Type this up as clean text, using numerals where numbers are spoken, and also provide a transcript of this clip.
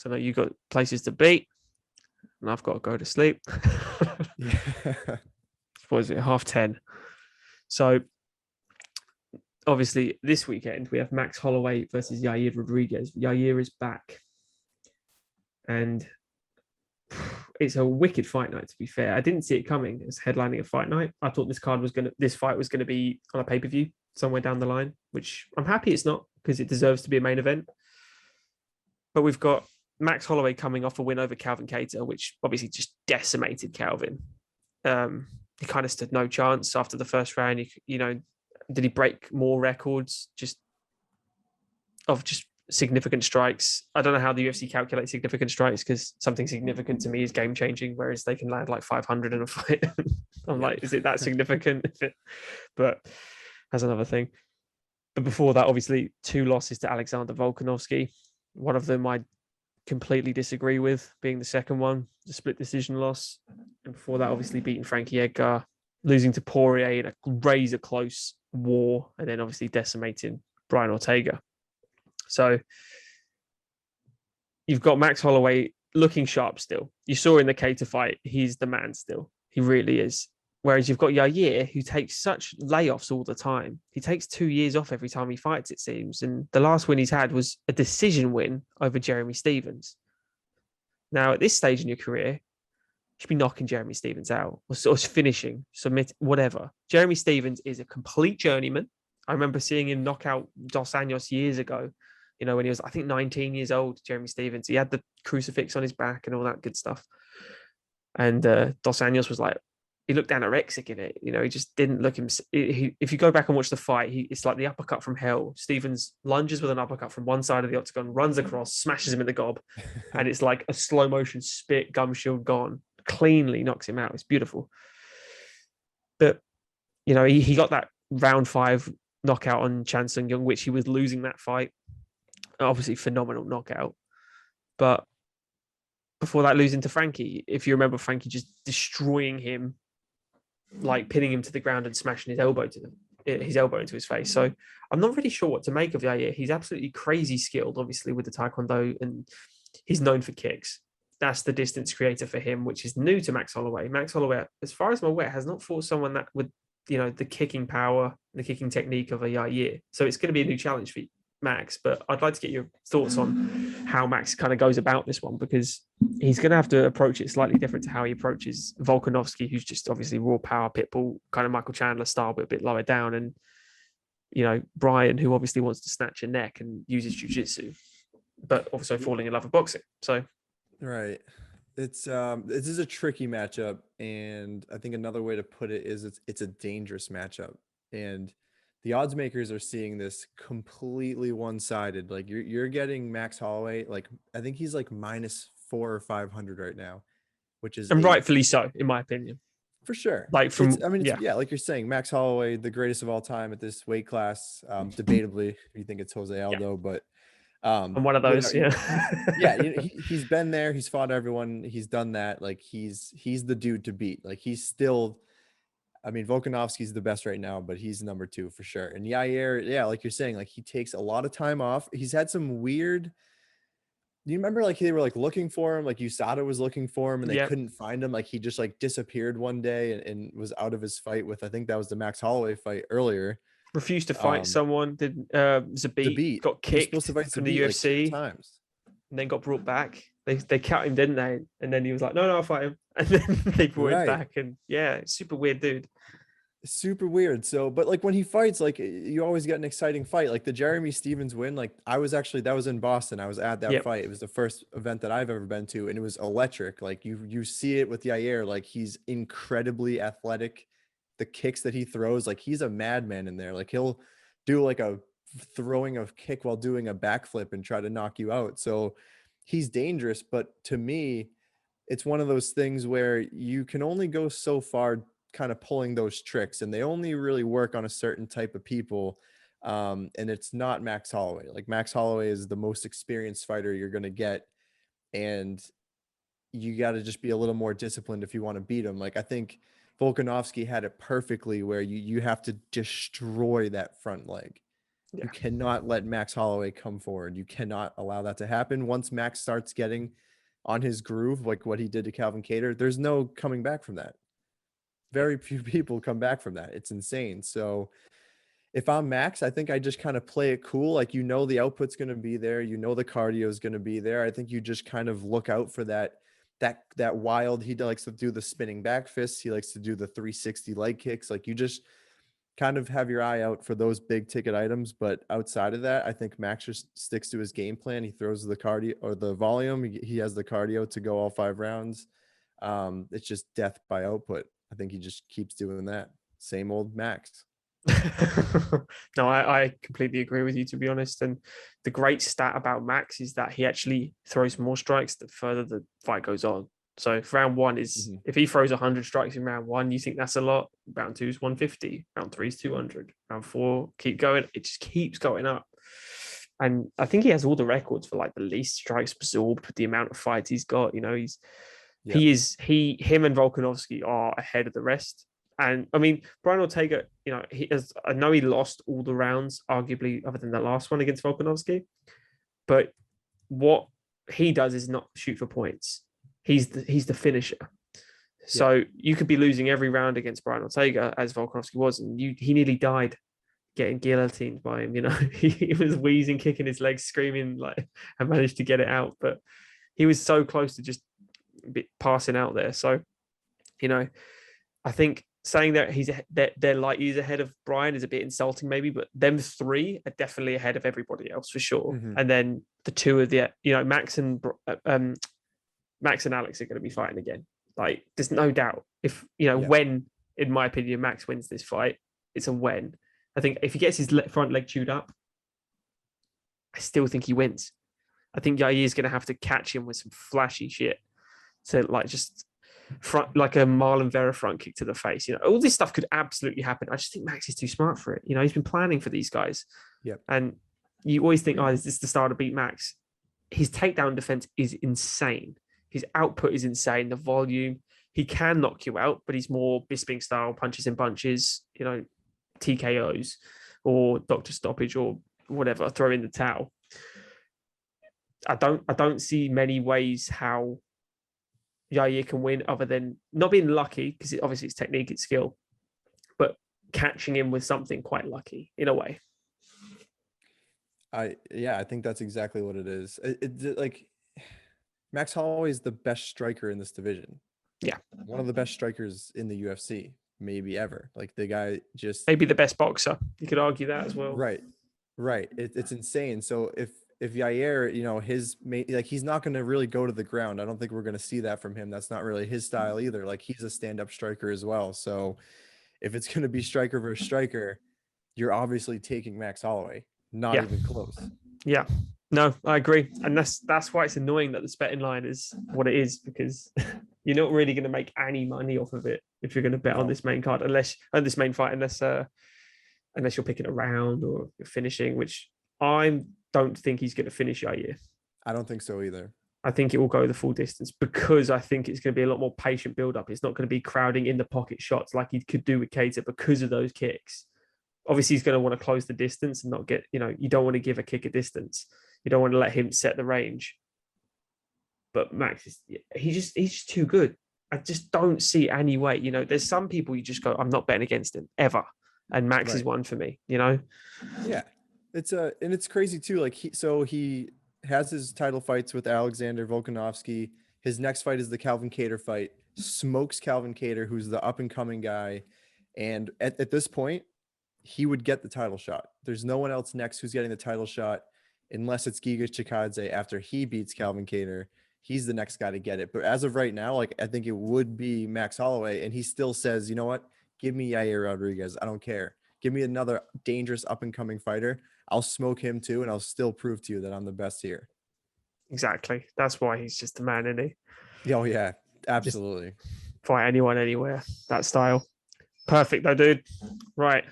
So I know you got places to be, and I've got to go to sleep. Yeah. What is it? 10:30. So obviously this weekend we have Max Holloway versus Yair Rodriguez. Yair is back, and it's a wicked fight night. To be fair, I didn't see it coming as headlining a fight night. I thought this fight was gonna be on a pay per view somewhere down the line, which I'm happy it's not because it deserves to be a main event. But we've got Max Holloway coming off a win over Calvin Kattar, which obviously just decimated Calvin. He kind of stood no chance after the first round. Did he break more records just significant strikes? I don't know how the UFC calculates significant strikes because something significant to me is game changing, whereas they can land like 500 in a fight. I'm like, is it that significant? But that's another thing. But before that, obviously, 2 losses to Alexander Volkanovski. One of them I completely disagree with, being the second one, the split decision loss. And before that, obviously beating Frankie Edgar, losing to Poirier in a razor close war, and then obviously decimating Brian Ortega. So you've got Max Holloway looking sharp still. You saw in the Kattar fight, he's the man still. He really is. Whereas you've got Yair, who takes such layoffs all the time. He takes 2 years off every time he fights, it seems. And the last win he's had was a decision win over Jeremy Stephens. Now, at this stage in your career, you should be knocking Jeremy Stephens out or sort of finishing, submit, whatever. Jeremy Stephens is a complete journeyman. I remember seeing him knock out Dos Anjos years ago, when he was, I think, 19 years old, Jeremy Stephens. He had the crucifix on his back and all that good stuff. And Dos Anjos was like, he looked anorexic in it. He just didn't look him. If you go back and watch the fight, it's like the uppercut from hell. Stephens lunges with an uppercut from one side of the octagon, runs across, smashes him in the gob, and it's like a slow motion spit, gum shield gone, cleanly knocks him out. It's beautiful. But he got that round 5 knockout on Chan Sung Jung, which he was losing that fight. Obviously, phenomenal knockout. But before that, losing to Frankie, if you remember, Frankie just destroying him, like pinning him to the ground and smashing his elbow into his face. So I'm not really sure what to make of Yair. He's absolutely crazy skilled, obviously, with the Taekwondo, and he's known for kicks. That's the distance creator for him, which is new to Max Holloway. Max Holloway, as far as I'm aware, has not fought someone that with the kicking power, the kicking technique of a Yair. So it's going to be a new challenge for Max. But I'd like to get your thoughts on how Max kind of goes about this one, because he's going to have to approach it slightly different to how he approaches Volkanovski, who's just obviously raw power, pitbull, kind of Michael Chandler style, but a bit lower down. And, Brian, who obviously wants to snatch your neck and uses jiu-jitsu, but also falling in love with boxing. So, right. This is a tricky matchup. And I think another way to put it is it's a dangerous matchup. And the odds makers are seeing this completely one-sided. Like you're getting Max Holloway, like I think he's like -400 or 500 right now, which is and rightfully so, in my opinion. For sure. Like like you're saying, Max Holloway, the greatest of all time at this weight class. Debatably, you think it's Jose Aldo, but I'm one of those. he's been there. He's fought everyone. He's done that. Like he's the dude to beat. Like he's still. I mean, Volkanovski's the best right now, but he's number 2 for sure. And Yair, like you're saying, like he takes a lot of time off. He's had some weird. Do you remember like they were like looking for him, like USADA was looking for him and they couldn't find him? Like he just like disappeared one day and was out of his fight with, I think that was the Max Holloway fight earlier. Refused to fight someone. Did Zabit got kicked from the UFC like 2 times. And then got brought back. They cut him, didn't they? And then he was like, no, I'll fight him. And then they brought him back. And super weird dude. Super weird. So, but like when he fights, like you always get an exciting fight. Like the Jeremy Stephens win, like that was in Boston. I was at that fight. It was the first event that I've ever been to, and it was electric. Like you see it with Yair, like he's incredibly athletic. The kicks that he throws, like he's a madman in there. Like he'll do like a throwing a kick while doing a backflip and try to knock you out. So he's dangerous. But to me, it's one of those things where you can only go so far kind of pulling those tricks, and they only really work on a certain type of people. And it's not Max Holloway. Like Max Holloway is the most experienced fighter you're going to get. And you got to just be a little more disciplined if you want to beat him. Like I think Volkanovski had it perfectly where you have to destroy that front leg. Yeah. You cannot let Max Holloway come forward. You cannot allow that to happen. Once Max starts getting on his groove, like what he did to Calvin Kattar, there's no coming back from that. Very few people come back from that. It's insane. So if I'm Max, I think I just kind of play it cool. Like, the output's going to be there. The cardio is going to be there. I think you just kind of look out for that wild. He likes to do the spinning back fists. He likes to do the 360 leg kicks. Like, you just kind of have your eye out for those big ticket items. But outside of that, I think Max just sticks to his game plan. He throws the cardio or the volume. He has the cardio to go all 5 rounds. It's just death by output. I think he just keeps doing that. Same old Max. No, I completely agree with you, to be honest. And the great stat about Max is that he actually throws more strikes the further the fight goes on. So if round 1 is, if he throws 100 strikes in round 1, you think that's a lot. Round 2 is 150. Round 3 is 200. Round 4, keep going. It just keeps going up. And I think he has all the records for like the least strikes absorbed with the amount of fights he's got. Him and Volkanovski are ahead of the rest. And I mean, Brian Ortega, I know he lost all the rounds, arguably, other than the last one against Volkanovski. But what he does is not shoot for points. He's the finisher. So you could be losing every round against Brian Ortega, as Volkanovski was, and he nearly died getting guillotined by him. He was wheezing, kicking his legs, screaming, like, and managed to get it out. But he was so close to just passing out there. So, I think saying that they're light years ahead of Brian is a bit insulting, maybe, but them 3 are definitely ahead of everybody else for sure. And then the 2 of Max and Alex are going to be fighting again. Like, there's no doubt. If when, in my opinion, Max wins this fight, it's a when. I think if he gets his front leg chewed up, I still think he wins. I think Yair is going to have to catch him with some flashy shit to like just front, like a Marlon Vera front kick to the face. All this stuff could absolutely happen. I just think Max is too smart for it. He's been planning for these guys. And you always think, is this the start to beat Max? His takedown defense is insane. His output is insane. The volume, he can knock you out, but he's more Bisping style, punches and bunches, TKOs or doctor stoppage or whatever, throw in the towel. I don't see many ways how Yair can win other than not being lucky, because obviously it's technique, it's skill, but catching him with something quite lucky in a way. I think that's exactly what it is. Like, Max Holloway is the best striker in this division. Yeah. One of the best strikers in the UFC, maybe ever. Like, the guy just maybe the best boxer. You could argue that as well. Right. It's insane. So if Yair, he's not going to really go to the ground. I don't think we're going to see that from him. That's not really his style either. Like, he's a stand-up striker as well. So if it's going to be striker versus striker, you're obviously taking Max Holloway. Not even close. Yeah. No, I agree. And that's why it's annoying that the betting line is what it is, because you're not really going to make any money off of it if you're going to bet on this main card, unless you're picking a round or you're finishing, which I don't think he's going to finish Yair. I don't think so either. I think it will go the full distance, because I think it's going to be a lot more patient build-up. It's not going to be crowding in the pocket shots like he could do with Kattar because of those kicks. Obviously, he's going to want to close the distance and not get, you don't want to give a kick a distance. You don't want to let him set the range. But Max, he's just too good. I just don't see any way. There's some people you just go, I'm not betting against him ever. And Max is one for me, Yeah. It's crazy too. Like, he has his title fights with Alexander Volkanovski. His next fight is the Calvin Kattar fight. Smokes Calvin Kattar, who's the up and coming guy. And at this point, he would get the title shot. There's no one else next who's getting the title shot, unless it's Giga Chikadze after he beats Calvin Kattar. He's the next guy to get it. But as of right now, like, I think it would be Max Holloway. And he still says, you know what? Give me Yair Rodriguez. I don't care. Give me another dangerous up-and-coming fighter. I'll smoke him too, and I'll still prove to you that I'm the best here. Exactly. That's why he's just the man, isn't he? Oh, yeah. Absolutely. Just fight anyone, anywhere. That style. Perfect, though, dude. Right.